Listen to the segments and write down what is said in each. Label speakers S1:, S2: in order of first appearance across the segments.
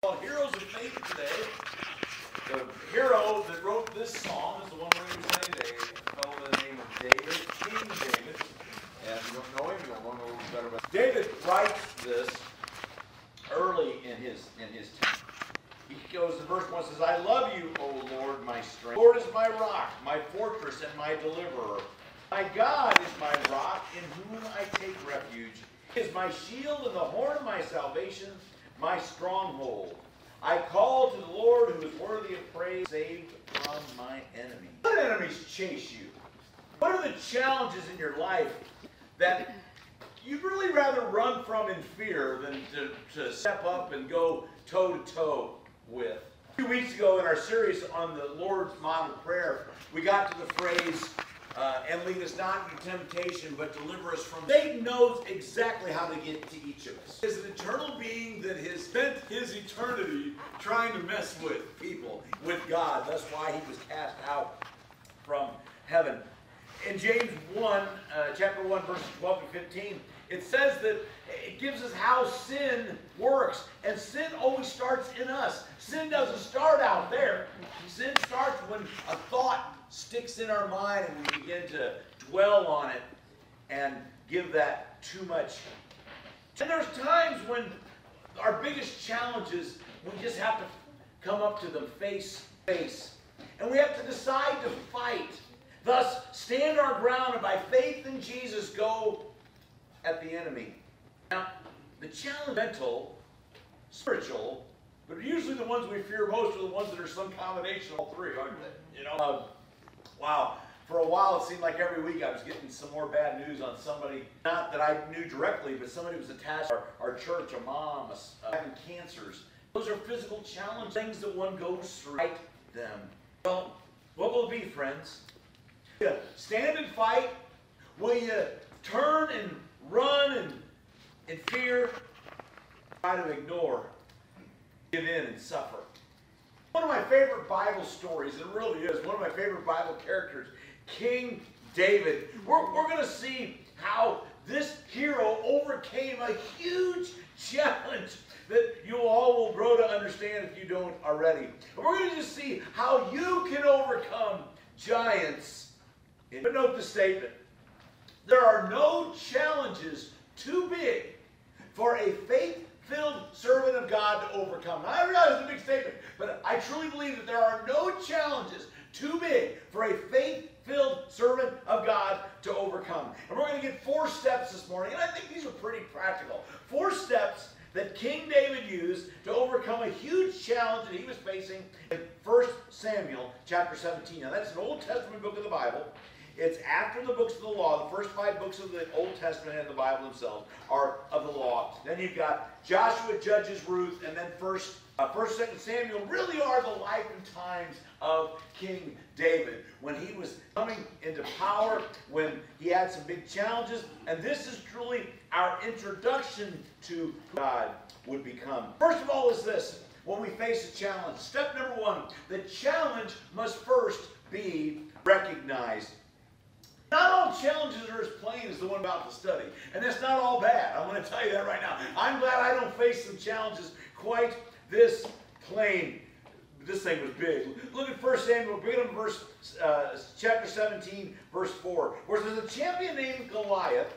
S1: Called Heroes of Faith today. The hero that wrote this psalm is the one we're going to be studying today, a fellow by the name of David, King David. And if you don't know him, you'll know a little better about him. David writes this early in his time. He goes to verse 1, says, I love you, O Lord, my strength. The Lord is my rock, my fortress, and my deliverer. My God is my rock, in whom I take refuge. He is my shield and the horn of my salvation, my stronghold. I call to the Lord, who is worthy of praise, saved from my enemies. What enemies chase you? What are the challenges in your life that you'd really rather run from in fear than to step up and go toe-to-toe with? A few weeks ago in our series on the Lord's model prayer, we got to the phrase, and lead us not into temptation, but deliver us from. Satan knows exactly how to get to each of us. He's an eternal being that has spent his eternity trying to mess with people, with God. That's why he was cast out from heaven. In James 1, chapter 1, verses 12 to 15, it says that it gives us how sin works. And sin always starts in us. Sin doesn't start out there. Sin starts when a thought sticks in our mind and we begin to dwell on it and give that too much. And there's times when our biggest challenges, we just have to come up to them face to face. And we have to decide to fight. Thus, stand our ground and by faith in Jesus go at the enemy. Now, the challenge, mental, spiritual, but usually the ones we fear most are the ones that are some combination of all three, aren't they? You know? Wow. For a while, it seemed like every week I was getting some more bad news on somebody, not that I knew directly, but somebody was attached to our church, a mom, having cancers. Those are physical challenges, things that one goes through. Fight them. Well, what will it be, friends? Will you stand and fight? Will you turn and run and in fear? Try to ignore, give in and suffer. One of my favorite Bible stories, it really is, one of my favorite Bible characters, King David. We're going to see how this hero overcame a huge challenge that you all will grow to understand if you don't already. And we're going to just see how you can overcome giants. But note the statement. There are no challenges too big for a faith-filled servant of God to overcome. Now, I realize it's a big statement, but I truly believe that there are no challenges too big for a faith-filled servant of God to overcome. And we're going to get 4 steps this morning, and I think these are pretty practical. 4 steps that King David used to overcome a huge challenge that he was facing in 1 Samuel chapter 17. Now, that's an Old Testament book of the Bible. It's after the books of the law. The first 5 books of the Old Testament and the Bible themselves are of the law. Then you've got Joshua, Judges, Ruth, and then 1st, 2nd Samuel really are the life and times of King David. When he was coming into power, when he had some big challenges. And this is truly our introduction to who God would become. First of all is this. When we face a challenge, step number 1, the challenge must first be recognized. Not all challenges are as plain as the one about to study. And that's not all bad. I'm going to tell you that right now. I'm glad I don't face some challenges quite this plain. This thing was big. Look at 1 Samuel, begin in verse, chapter 17, verse 4. Where there's a champion named Goliath,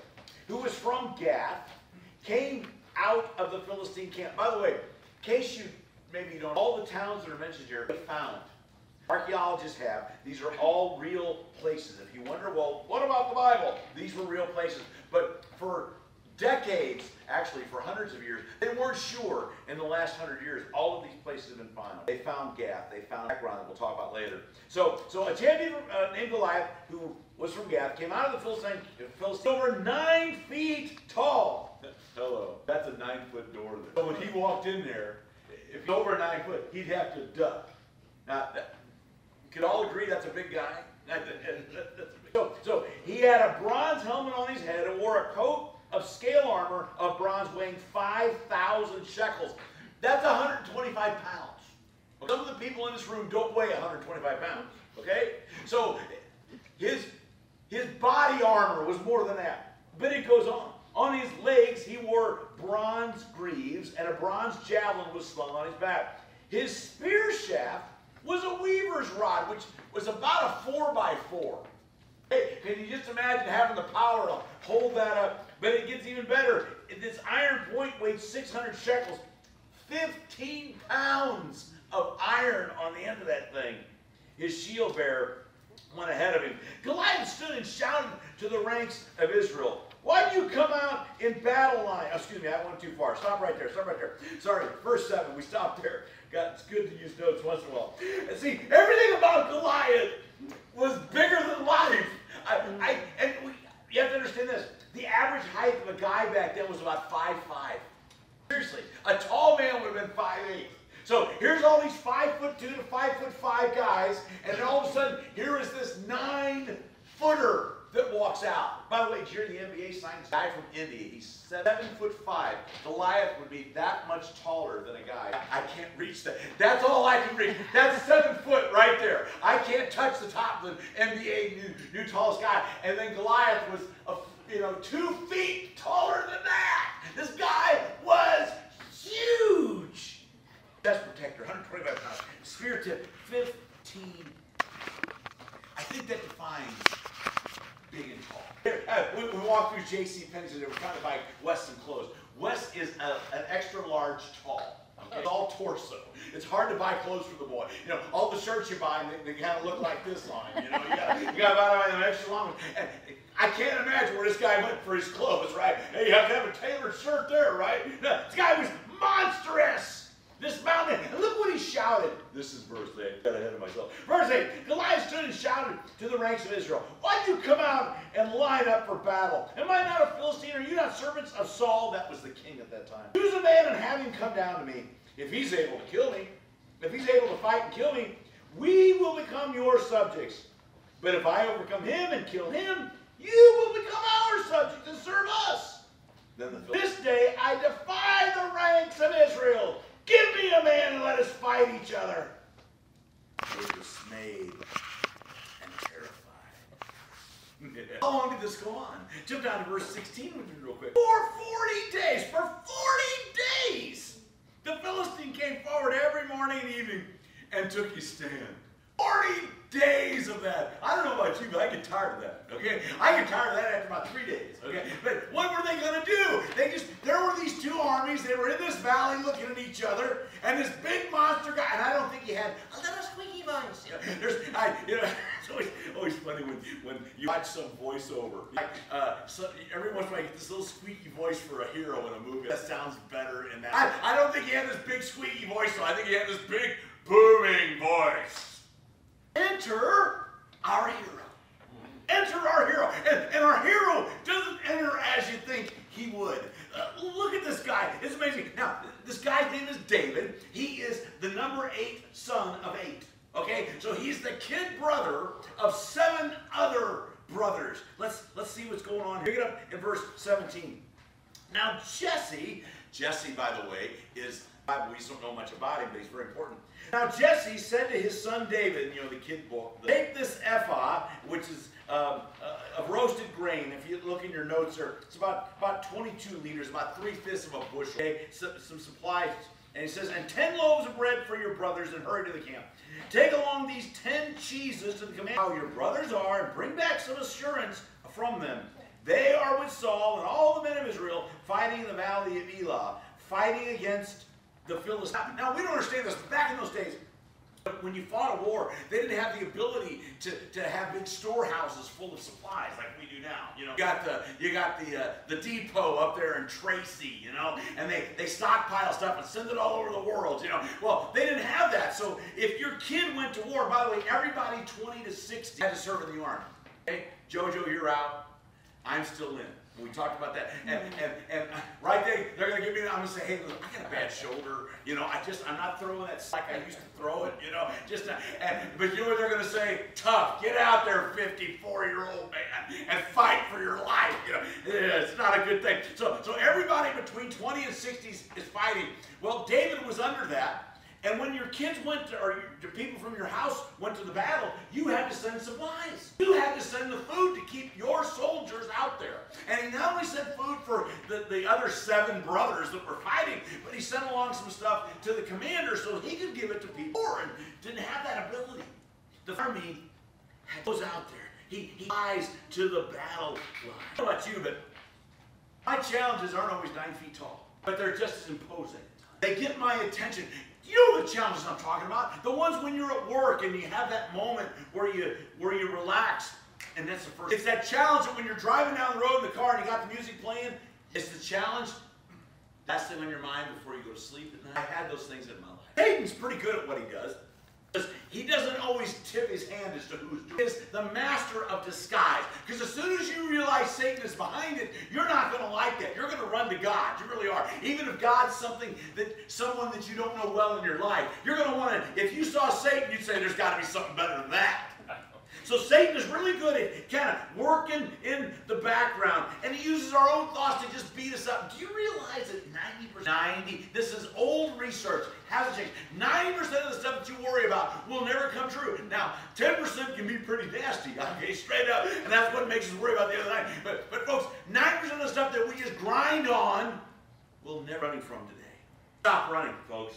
S1: who was from Gath, came out of the Philistine camp. By the way, in case you maybe don't know, all the towns that are mentioned here are found. Archaeologists have. These are all real places. If you wonder, well, what about the Bible? These were real places. But for decades, actually for hundreds of years, they weren't sure in the last 100 years. All of these places have been found. They found Gath. They found background that we'll talk about later. So a champion named Goliath, who was from Gath, came out of the Philistine over 9 feet tall. Hello. That's a 9-foot door there. So when he walked in there, if he's over 9 foot, he'd have to duck. Now, could all agree that's a big guy? So he had a bronze helmet on his head and wore a coat of scale armor of bronze weighing 5,000 shekels. That's 125 pounds. Some of the people in this room don't weigh 125 pounds. Okay? So his body armor was more than that. But it goes on. On his legs he wore bronze greaves, and a bronze javelin was slung on his back. His spear shaft was a weaver's rod, which was about a 4x4. Hey, can you just imagine having the power to hold that up? But it gets even better. This iron point weighed 600 shekels, 15 pounds of iron on the end of that thing. His shield bearer went ahead of him. Goliath stood and shouted to the ranks of Israel, "Why do you come out in battle line?" Oh, excuse me, I went too far. Stop right there. Stop right there. Sorry, verse 7. We stopped there. God, it's good to use notes once in a while. And see, everything about Goliath was bigger than life. You have to understand this. The average height of a guy back then was about 5'5". Seriously, a tall man would have been 5'8". So here's all these 5'2" to 5'5" guys, and then all of a sudden, here is this 9-footer that walks out. By the way, did you hear the NBA signed this guy from India? He's 7'5". Goliath would be that much taller than a guy. I can't reach that. That's all I can reach. That's 7 foot right there. I can't touch the top of the NBA new tallest guy. And then Goliath was 2 feet taller than that. This guy was huge. Chest protector, 125 pounds. Spear tip, 15. I think that defines big and tall. We walked through J.C. Penney's and they were trying to buy Wes some clothes. Wes is an extra large tall. Okay? It's all torso. It's hard to buy clothes for the boy. All the shirts you buy, they kind of look like this on him. You got to buy them extra long ones. And I can't imagine where this guy went for his clothes, right? Hey, you have to have a tailored shirt there, right? No, this guy was monstrous. This mountain, and look what he shouted. This is verse 8. Got ahead of myself. Verse 8. Goliath stood and shouted to the ranks of Israel, "Why do you come out and line up for battle? Am I not a Philistine? Are you not servants of Saul?" That was the king at that time. "Choose a man and have him come down to me. If he's able to kill me, if he's able to fight and kill me, we will become your subjects. But if I overcome him and kill him, you will become our subjects and serve us. Then this day I defy the ranks of Israel. Give me a man and let us fight each other." They were dismayed and terrified. How long did this go on? Jump down to verse 16 with me real quick. For 40 days, the Philistine came forward every morning and evening and took his stand. 40 days of that. I don't know about you, but I get tired of that, okay? I get tired of that after about 3 days, okay? But what were they going to do? There were these two armies. They were in this valley looking at each other, and this big monster guy, and I don't think he had a little squeaky voice. It's always funny when you watch some voiceover. Every once in a while you get this little squeaky voice for a hero in a movie. That sounds better in that. I don't think he had this big squeaky voice, though. I think he had this big booming voice. Enter our hero. Enter our hero. And our hero doesn't enter as you think he would. Look at this guy. It's amazing. Now, this guy's name is David. He is the number 8 son of 8. Okay? So he's the kid brother of 7 other brothers. Let's see what's going on here. Pick it up in verse 17. Now, Jesse, by the way, is... We just don't know much about him, but he's very important. Now Jesse said to his son David, the kid boy, "Take this ephah, which is of roasted grain." If you look in your notes, it's about 22 liters, about 3/5 of a bushel. Okay, some supplies. And he says, "And 10 loaves of bread for your brothers, and hurry to the camp. Take along these 10 cheeses to the command how your brothers are, and bring back some assurance from them. They are with Saul and all the men of Israel, fighting in the valley of Elah, fighting against the Philistines." Now, we don't understand this, but back in those days, when you fought a war, they didn't have the ability to have big storehouses full of supplies like we do now. You got the depot up there in Tracy, and they stockpile stuff and send it all over the world, Well, they didn't have that. So if your kid went to war, by the way, everybody 20 to 60 had to serve in the army. Okay, Jojo, you're out. I'm still in. We talked about that, and right there, they're going to give me. I'm going to say, "Hey, look, I got a bad shoulder. I'm not throwing that like I used to throw it. But you know what they're going to say? Tough. Get out there, 54-year-old man, and fight for your life. It's not a good thing. So everybody between 20 and 60 is fighting. Well, David was under that,
S2: And when your kids went to, or your people from your house went to the battle, you had to send supplies. You had to send the food to keep your soldiers out there. And he not only sent food for the other 7 brothers that were fighting, but he sent along some stuff to the commander so he could give it to people and didn't have that ability. The army goes out there. He flies to the battle line. I don't know about you, but my challenges aren't always 9 feet tall, but they're just as imposing. They get my attention. You know the challenges I'm talking about. The ones when you're at work and you have that moment where you relax. And that's the first. It's that challenge that when you're driving down the road in the car and you got the music playing, it's the challenge. Last thing on your mind before you go to sleep at night. I had those things in my life. Satan's pretty good at what he does. He doesn't always tip his hand as to who's doing it. He's the master of disguise. Because as soon as you realize Satan is behind it, you're not going to like that. You're going to run to God. You really are. Even if God's someone that you don't know well in your life, you're going to want to, if you saw Satan, you'd say there's got to be something better than that. So Satan is really good at kind of working in the background, and he uses our own thoughts to just beat us up. Do you realize that 90%, this is old research, hasn't changed. 90% of the stuff that you worry about will never come true. Now, 10% can be pretty nasty, okay, straight up, and that's what makes us worry about the other 90. But folks, 90% of the stuff that we just grind on will never run from today. Stop running, folks.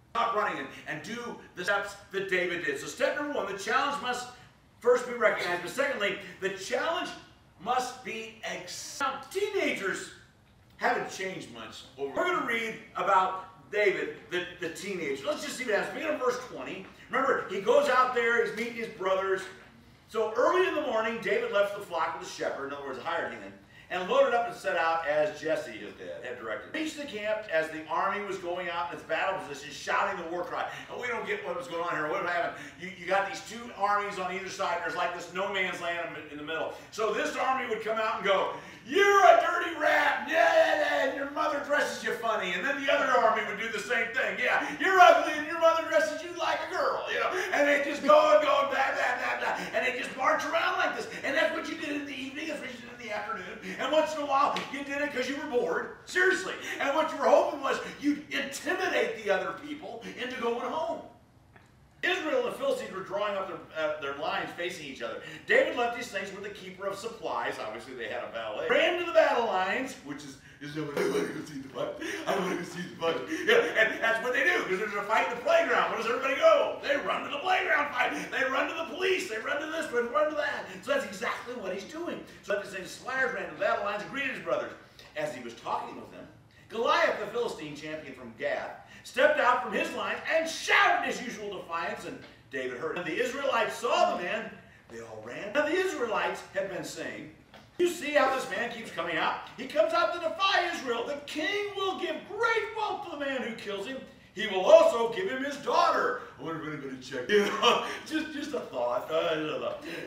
S2: Stop running and do the steps that David did. So step number 1, the challenge must first be recognized, but secondly, the challenge must be accepted. Teenagers haven't changed much. We're going to read about David, the teenager. Let's just see what happens. Begin in verse 20. Remember, he goes out there, he's meeting his brothers. So early in the morning, David left the flock with a shepherd, in other words, a hired hand, and loaded up and set out as Jesse, his dad, had directed. Reached the camp as the army was going out in its battle position, shouting the war cry. And we don't get what was going on here. What happened? You got these 2 armies on either side. There's like this no man's land in the middle. So this army would come out and go, "You're a dirty rat. Yeah, and your mother dresses you funny." And then the other army would do the same thing. "Yeah, you're ugly and your mother dresses you like a girl." You know, and they just go and go, blah, blah, blah, blah. And they just march around like this. And that's what you did in the evening. That's what you did in the afternoon. And once in a while, you did it because you were bored. Seriously. And what you were hoping was you'd intimidate the other people into going home. Israel and the Philistines were drawing up their lines facing each other. David left these things with the keeper of supplies. Obviously, they had a valet. Ran to the battle lines, which is I want to go see the fight. I want to go see the fight. Yeah, and that's what they do, because there's a fight in the playground. Where does everybody go? They run to the playground fight. They run to the police. They run to this one, run to that. So that's exactly what he's doing. So at the same Slayers ran to the battle lines and greeted his brothers. As he was talking with them, Goliath, the Philistine champion from Gath, stepped out from his line and shouted his usual defiance, and David heard it. When the Israelites saw the man, they all ran. Now the Israelites had been saying, "You see how this man keeps coming out? He comes out to defy Israel. The king will give great wealth to the man who kills him. He will also give him his daughter." I wonder if anybody checked. You know, just a thought.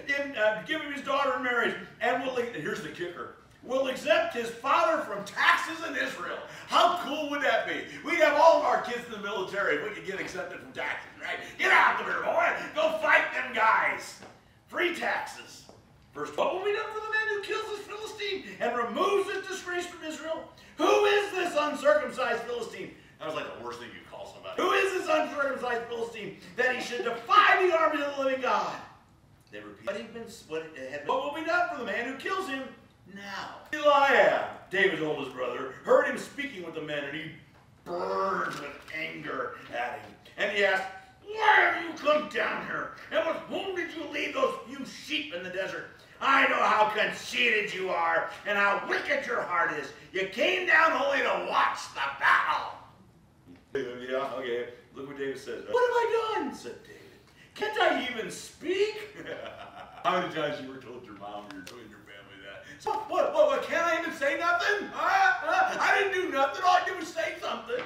S2: Give him his daughter in marriage, and here's the kicker. Will exempt his father from taxes in Israel. How cool would that be? We'd have all of our kids in the military if we could get exempted from taxes, right? Get out there, boy. Go fight them guys. Free taxes. Verse 12, what will be done for the man who kills this Philistine and removes his disgrace from Israel? Who is this uncircumcised Philistine? That was like the worst thing you could call somebody. Who is this uncircumcised Philistine that he should defy the armies of the living God? They repeat, what will be done for the man who kills him? Now, Eliab, David's oldest brother, heard him speaking with the men, and he burned with anger at him. And he asked, "Why have you come down here? And with whom did you leave those few sheep in the desert? I know how conceited you are and how wicked your heart is. You came down only to watch the battle." Yeah, okay. Look what David says. "What have I done?" said David. "Can't I even speak?" How many times you were told your mom or your family that? So what, can't I even say nothing? I didn't do nothing. All I did was say something.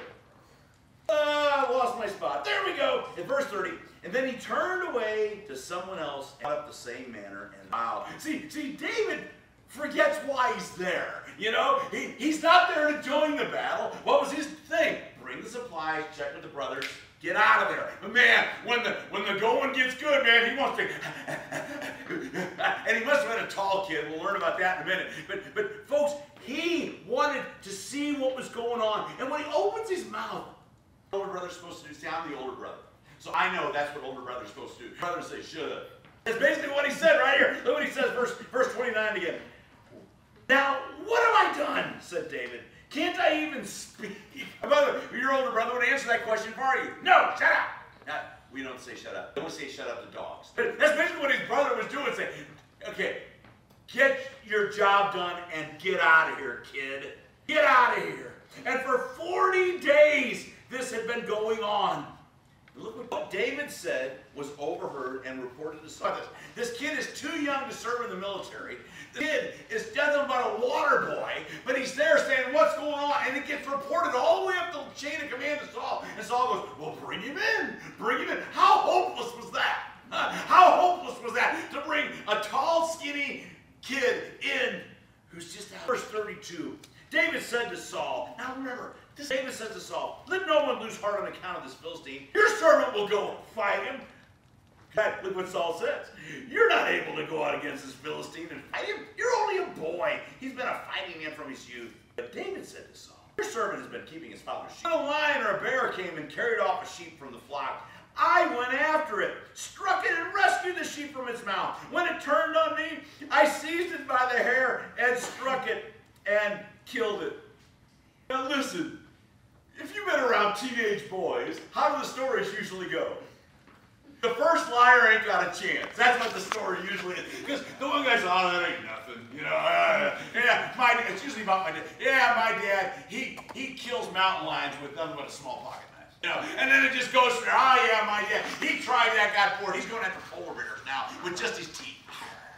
S2: I lost my spot. There we go. In verse 30, and then he turned away to someone else and up the same manner. And wow. See, David forgets why he's there. You know, he's not there to join the battle. What was his thing? Bring the supplies, check with the brothers, get out of there. But man, when the going gets good, man, he wants to, and he must have been a tall kid. We'll learn about that in a minute. But folks, he wanted to see what was going on. And when he opens his mouth, older brother's supposed to do? See, I'm the older brother. So I know that's what older brother's supposed to do. Brother say, should have. That's basically what he said right here. Look what he says, verse 29 again. Now, what have I done? Said David. Can't I even speak? By the way, your older brother would answer that question for you. No, shut up. Now, we don't say shut up. Don't say shut up to dogs. That's basically what his brother was doing. Say, okay, get your job done and get out of here, kid. Get out of here. And for 40 days, this had been going on. Look what David said was overheard and reported to Saul. This kid is too young to serve in the military. The kid is nothing but a water boy, but he's there saying, what's going on? And it gets reported all the way up the chain of command to Saul. And Saul goes, well, bring him in. Bring him in. How hopeless was that? How hopeless was that to bring a tall, skinny kid in who's just out? Verse 32. David said to Saul, now remember, David said to Saul, let no one lose heart on account of this Philistine. Your servant will go and fight him. God, look what Saul says. You're not able to go out against this Philistine and fight him. You're only a boy. He's been a fighting man from his youth. But David said to Saul, your servant has been keeping his father's sheep. When a lion or a bear came and carried off a sheep from the flock, I went after it, struck it, and rescued the sheep from its mouth. When it turned on me, I seized it by the hair and struck it and killed it. Now listen, if you've been around teenage boys, how do the stories usually go? The first liar ain't got a chance. That's what the story usually is. Because the one guy's, oh, that ain't nothing. You know, yeah, it's usually about my dad. Yeah, my dad, he kills mountain lions with nothing but a small pocket knife. You know, and then it just goes through, oh yeah, my dad, he tried that, got bored. He's going after polar bears now with just his teeth.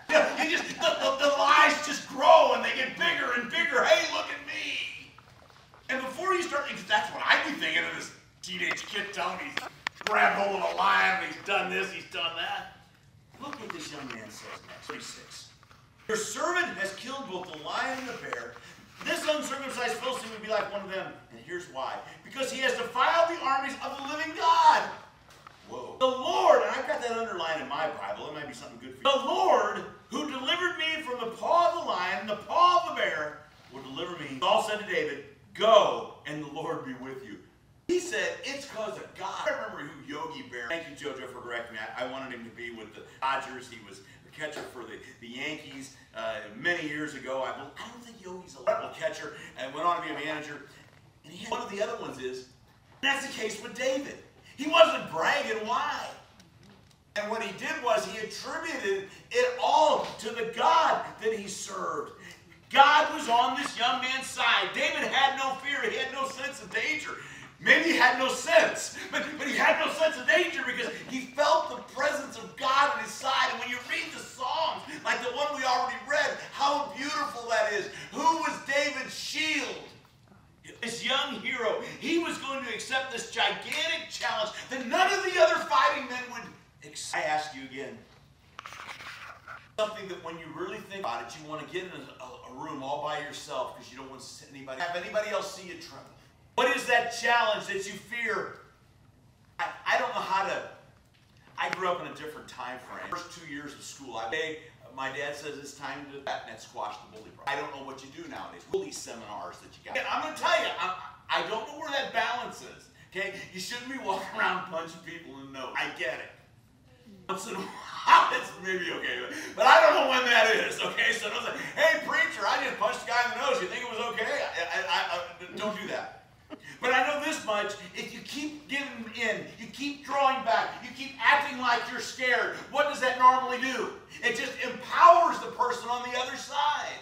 S2: Yeah, the lies just grow and they get bigger and bigger. Hey, look at me. And before you start, that's what I'd be thinking of this teenage kid telling me he's grabbed hold of a lion and he's done this, he's done that. Look what this young man says next. 36. Your servant has killed both the lion and the bear. This uncircumcised Philistine would be like one of them. And here's why. Because he has defiled the armies of the living God. Whoa. The Lord, and I've got that underlined in my Bible. It might be something good for you. The Lord, who delivered me from the paw of the lion and the paw of the bear, will deliver me. Saul said to David, go, and the Lord be with you. He said, it's because of God. I remember who Yogi Berra, thank you, JoJo, for correcting me. I wanted him to be with the Dodgers. He was the catcher for the Yankees many years ago. I don't think Yogi's a level catcher, and went on to be a manager. And he had, one of the other ones is, that's the case with David. He wasn't bragging. Why? And what he did was he attributed it all to the God that he served. God was on this young man's side. David had no fear. He had no sense of danger. Maybe he had no sense, but he had no sense of danger because he felt the presence of God at his side. And when you read the Psalms, like the one we already read, how beautiful that is. Who was David's shield? This young hero, he was going to accept this gigantic challenge that none of the other fighting men would accept. I ask you again, something that when you really think about it, you want to get in a room all by yourself because you don't want to have anybody else see you tremble. What is that challenge that you fear? I don't know how to. I grew up in a different time frame. First 2 years of school, my dad says it's time to net squash the bully problem. I don't know what you do nowadays. Bully seminars that you got. And I'm going to tell you, I don't know where that balance is. Okay, you shouldn't be walking around punching people in the nose. I get it. Once in a while, it's maybe okay, but I don't know when that is. Okay, so don't say, "Hey, preacher, I just punched a guy in the nose. You think it was okay?" Don't do that. But I know this much, if you keep giving in, you keep drawing back, you keep acting like you're scared, what does that normally do? It just empowers the person on the other side.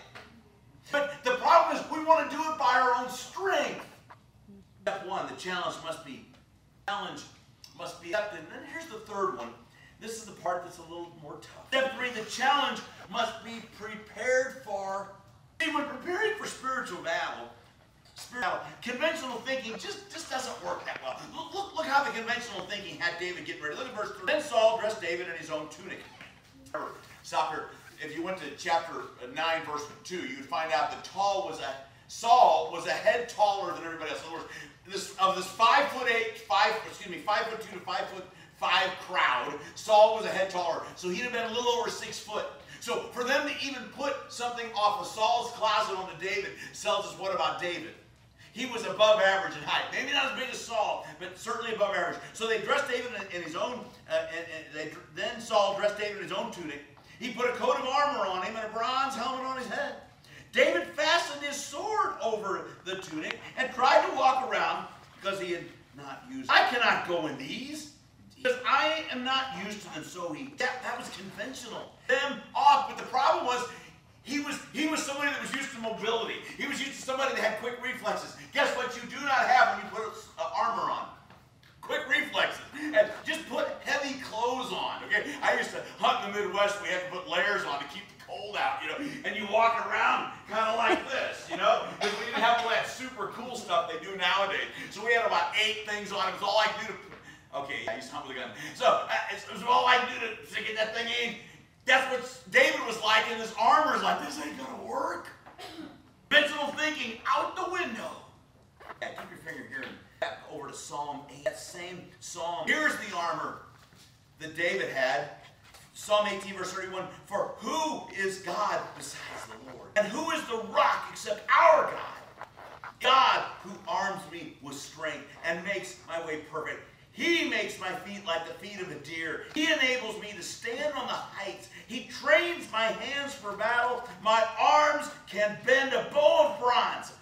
S2: But the problem is we want to do it by our own strength. Step one, the challenge must be accepted. And then here's the third one. This is the part that's a little more tough. Step three, the challenge must be prepared for. See, when preparing for spiritual battle, conventional thinking just doesn't work that well. Look how the conventional thinking had David get ready. Look at verse 3. Then Saul dressed David in his own tunic. Stop here. If you went to chapter 9, verse 2, you'd find out that Saul was a head taller than everybody else. In other words, of this 5'2" to 5'5" crowd, Saul was a head taller. So he'd have been a little over 6 foot. So for them to even put something off of Saul's closet onto David tells us what about David? he was above average in height. Maybe not as big as Saul, but certainly above average. So they dressed David in his own, then Saul dressed David in his own tunic. He put a coat of armor on him and a bronze helmet on his head. David fastened his sword over the tunic and tried to walk around because he had not used. I cannot go in these because I am not used to them. So that was conventional. Them off, but the problem was he was somebody that was used to mobility. He was used to somebody that had quick reflexes. Guess what you do not have when you put armor on? Quick reflexes. And just put heavy clothes on, okay? I used to hunt in the Midwest. We had to put layers on to keep the cold out, you know? And you walk around kind of like this, you know? Because we didn't have all that super cool stuff they do nowadays. So we had about 8 things on. It was all I could do to... Okay, I used to hunt with a gun. So it was all I could do to get that thing in. That's what David was like, and his armor is like, this ain't gonna work. Conventional thinking out the window. Yeah, keep your finger here and back over to Psalm 8. That same psalm. Here's the armor that David had. Psalm 18, verse 31. For who is God besides the Lord? And who is the rock except our God? God who arms me with strength and makes my way perfect. He makes my feet like the feet of a deer. He enables me to stand on the heights. He trains my hands for battle. My arms can bend a bow of bronze.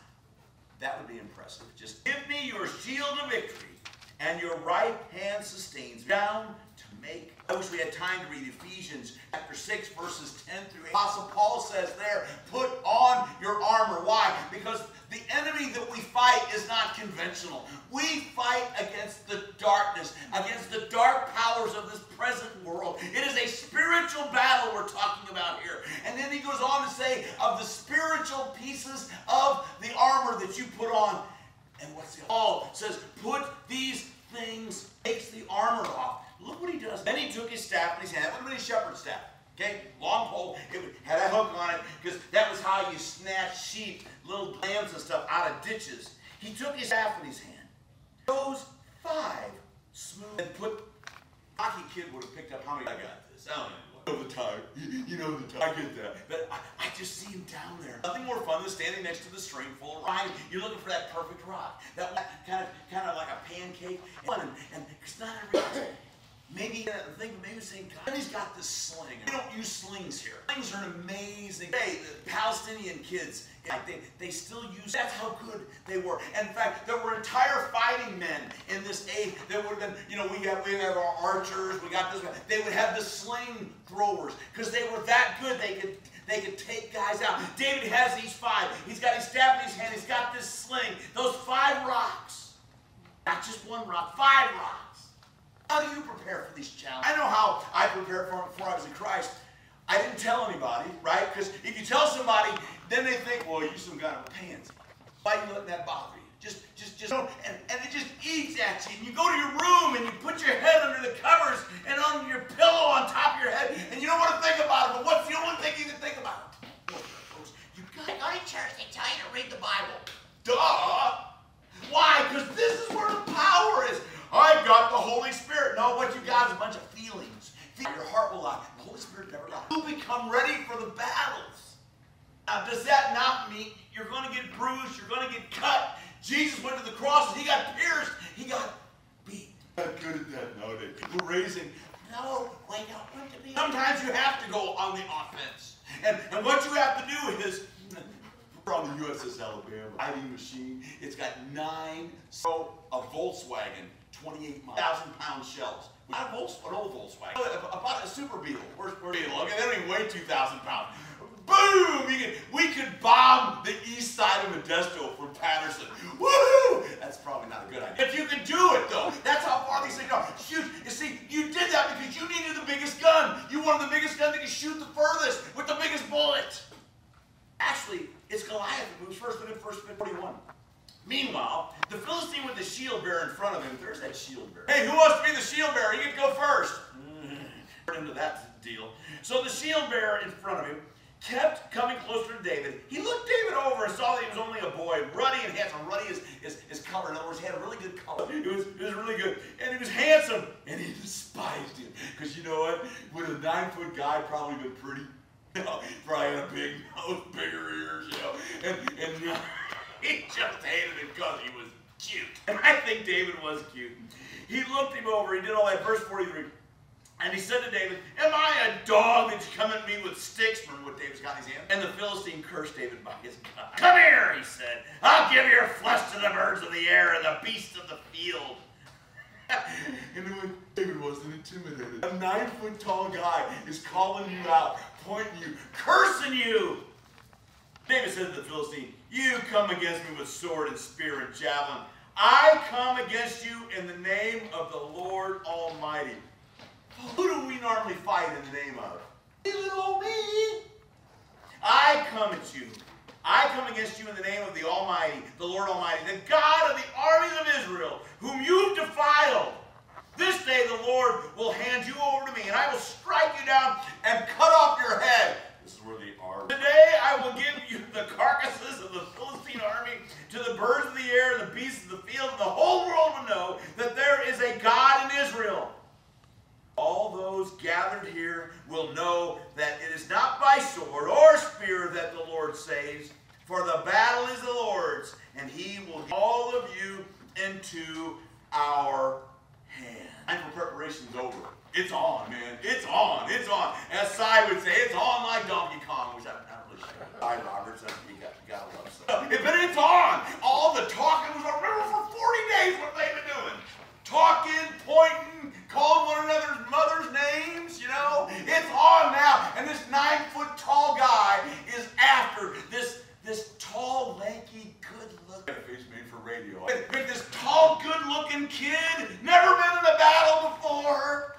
S2: That would be impressive. Just give me your shield of victory, and your right hand sustains me. Down to make. I wish we had time to read Ephesians chapter 6, verses 10 through 8. Apostle Paul says there, put on your armor. Why? Because the enemy that we fight is not conventional. We fight against the darkness, against the dark powers of this present world. It is a spiritual battle we're talking about here. And then he goes on to say of the spiritual pieces of the armor that you put on. And what's the Paul says, put these things, takes the armor off. Look what he does. Then he took his staff in his hand. That would have been his shepherd's staff. Okay, long pole. It had a hook on it because that was how you snatch sheep, little lambs and stuff out of ditches. He took his staff in his hand. Those 5 smooth and put. Hockey kid would have picked up how many. I got this. I don't know the time. You know the time. I get that. But I just see him down there. Nothing more fun than standing next to the stream full of rock. You're looking for that perfect rock. That kind of like a pancake. And it's not every. Maybe maybe saying God. And he's got this sling. They don't use slings here. Slings are an amazing. Hey, the Palestinian kids, they still use. That's how good they were. And in fact, there were entire fighting men in this age that would have been. You know, we have our archers. We got this. They would have the sling throwers because they were that good. They could take guys out. David has these 5. He's got his staff in his hand. He's got this sling. Those 5 rocks. Not just 1 rock. 5 rocks. How do you prepare for these challenges? I know how I prepared for them before I was in Christ. I didn't tell anybody, right? Because if you tell somebody, then they think, well, you're some kind of a pansy. Why are you letting that bother you? Just don't, and it just eats at you. And you go to your room and you put your head under the covers and on your pillow on top of your head, and you don't want to think about it. But what's the only thing you can think about? You got to go to church. They tell you to read the Bible. Duh. Why? Because this is where the power is. I've got the Holy Spirit. No, what you got is a bunch of feelings. Your heart will lie. The Holy Spirit never lies. You'll become ready for the battles. Now, does that not mean you're going to get bruised? You're going to get cut? Jesus went to the cross and he got pierced. He got beat. I'm not good at that nowadays. People raising. No, we don't want to be. Sometimes you have to go on the offense. And what you have to do is, we're on the USS Alabama fighting machine. It's got 9, so a Volkswagen. 28,000-pound shells. Not an old Volkswagen. About a Super Beetle. Where's Beetle? Okay, they don't even weigh 2,000 pounds. Boom! We could bomb the east side of Modesto from Patterson. Woohoo! That's probably not a good idea. If you can do it, though, that's how far these things go. Shoot, you see, you did that because you needed the biggest gun. You wanted the biggest gun that could shoot the furthest with the biggest bullet. Actually, it's Goliath who was first in 41. Meanwhile, the Philistine with the shield bearer in front of him, there's that shield bearer. Hey, who wants to be the shield bearer? You can go first. Into that deal. So the shield bearer in front of him kept coming closer to David. He looked David over and saw that he was only a boy, ruddy and handsome. Ruddy is color. In other words, he had a really good color. It was really good. And he was handsome, and he despised him. Because you know what? Would a 9-foot guy probably been pretty? You know, probably had a big nose, bigger ears, you know. And he just hated him because he was cute. And I think David was cute. He looked him over, he did all that, verse 43. And he said to David, am I a dog that you come at me with sticks? Remember what David's got in his hand? And the Philistine cursed David by his God. Come here, he said. I'll give your flesh to the birds of the air and the beasts of the field. And when David wasn't intimidated. A 9-foot tall guy is calling you out, pointing you, cursing you. David said to the Philistine, you come against me with sword and spear and javelin. I come against you in the name of the Lord Almighty. Who do we normally fight in the name of? Little old me. I come at you. I come against you in the name of the Almighty, the Lord Almighty, the God of the armies of Israel, whom you've defiled. This day the Lord will hand you over to me, and I will strike you down and cut off your head. This is where they are. Today I will give you the carcasses of the Philistine army to the birds of the air and the beasts of the field, and the whole world will know that there is a God in Israel. All those gathered here will know that it is not by sword or spear that the Lord saves, for the battle is the Lord's, and he will give all of you into our hand. Time for preparation's over. It's on, man. It's on. It's on. As Cy would say, it's on like Donkey Kong, which I'm not really sure. Cy Roberts, you gotta love stuff. But it's on. All the talking was on. Remember for 40 days what they've been doing. Talking, pointing, calling one another's mother's names, you know. It's on now. And this 9-foot tall guy is after this tall, lanky, good-looking, face made for radio. This tall, good-looking kid, never been in a battle before.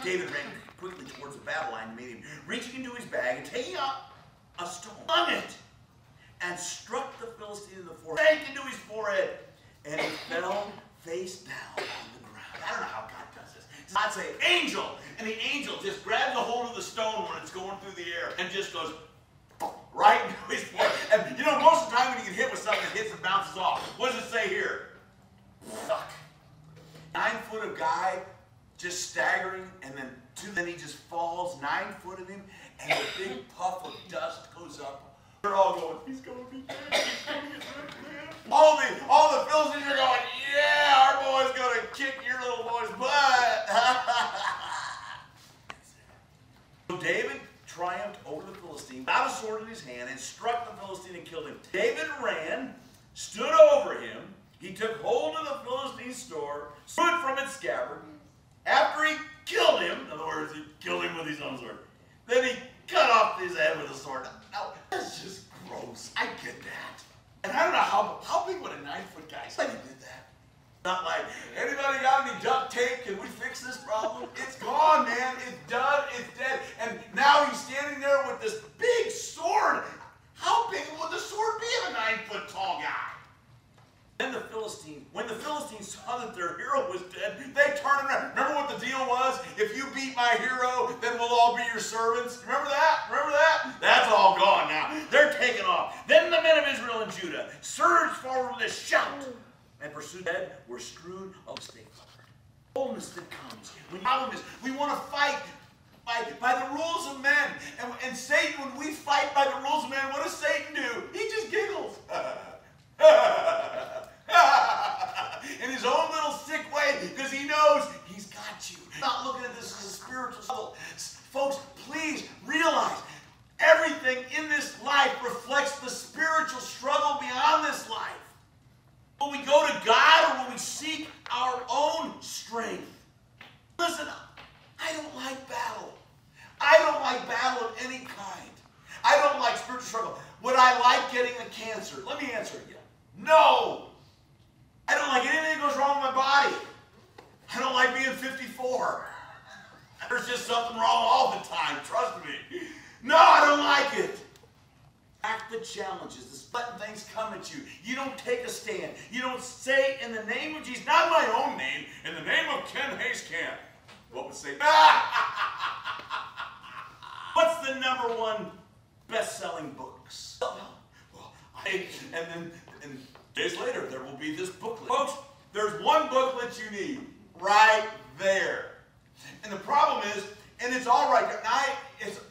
S2: David ran quickly towards the battle line to meet him, reaching into his bag and taking out a stone, hung it, and struck the Philistine in the forehead, sank into his forehead, and he fell face down on the ground. I don't know how God does this. God say, angel, and the angel just grabs a hold of the stone when it's going through the air and just goes right into his forehead. And you know, most of the time when you get hit with something that hits and bounces off, what does it say here? Suck. 9-foot of guy just staggering, and then he just falls 9 foot of him, and a big puff of dust goes up. They're all going, he's going to be dead. He's going to be dead. All the Philistines are going, yeah, our boy's going to kick your little boy's butt. So David triumphed over the Philistine, got a sword in his hand, and struck the Philistine and killed him. David ran, stood over him. He took hold of the Philistine's sword, threw it from its scabbard. After he killed him, in other words, he killed him with his own sword, then he cut off his head with a sword. Now, that's just gross. I get that. And I don't know how big would a 9-foot guy say he did that? Not like, anybody got any duct tape? Can we fix this problem? It's gone, man. It's done. It's dead. And now he's standing there with this big sword. How big would the sword be of a 9-foot tall guy? Then when the Philistines saw that their hero was dead, they turned around. Remember what the deal was? If you beat my hero, then we'll all be your servants. Remember that? Remember that? That's all gone now. They're taken off. Then the men of Israel and Judah surged forward with a shout and pursued dead were strewn on the stake. Boldness that comes. The problem is we want to fight by the rules of men. And Satan, when we fight by the rules of men, what does Satan do? He just giggles. In his own little sick way, because he knows he's got you. Not looking at this as a spiritual struggle. Folks, please realize everything in this life reflects the spiritual struggle beyond this life. Will we go to God or will we seek our own strength? Listen, I don't like battle. I don't like battle of any kind. I don't like spiritual struggle. Would I like getting a cancer? Let me answer again. No! I don't like anything that goes wrong with my body. I don't like being 54. There's just something wrong all the time, trust me. No, I don't like it. Act the challenges, letting things come at you. You don't take a stand. You don't say in the name of Jesus, not my own name, in the name of Ken Hayskamp. What would say? What's the #1 best-selling books? And days later, there will be this booklet. Folks, there's one booklet you need right there. And the problem is, and it's all right. Now,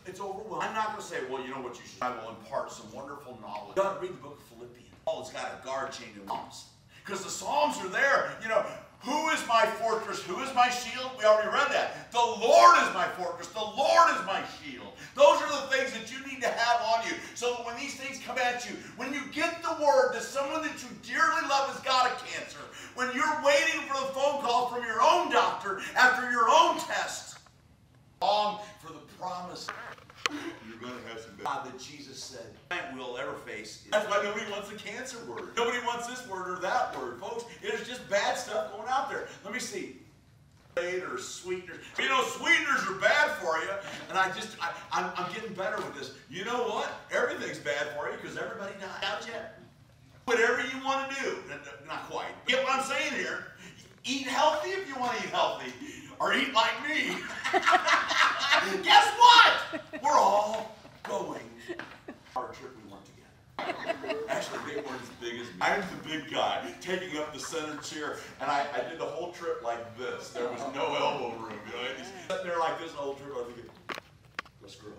S2: it's overwhelming. I'm not going to say, well, you know what you should. I will impart some wonderful knowledge. You got to read the book of Philippians. Paul's got a guard chained to Psalms. Because the Psalms are there. You know, who is my fortress? Who is my shield? We already read that. The Lord is my fortress. The Lord is my shield. Those are the things that you need to have on you. So that when these things come at you, when you get the word that someone that you dearly love has got a cancer, when you're waiting for the phone call from your own doctor after your own test, long for the promise you're going to have some God that Jesus said we'll ever face. That's why nobody wants a cancer word. Nobody wants this word or that word, folks. It's just bad stuff going out there. Let me see. Or sweeteners. You know, sweeteners are bad for you, and I'm getting better with this. You know what? Everything's bad for you because everybody died out yet. Whatever you want to do, not quite. Get what I'm saying here? Eat healthy if you want to eat healthy, or eat like me. Guess what? We're all going. Our trip we went together. Actually, they weren't as big as me. I was the big guy, taking up the center chair, and I did the whole trip like this. There was no elbow room. You know, sitting there like this the whole trip. I was thinking, let's grow.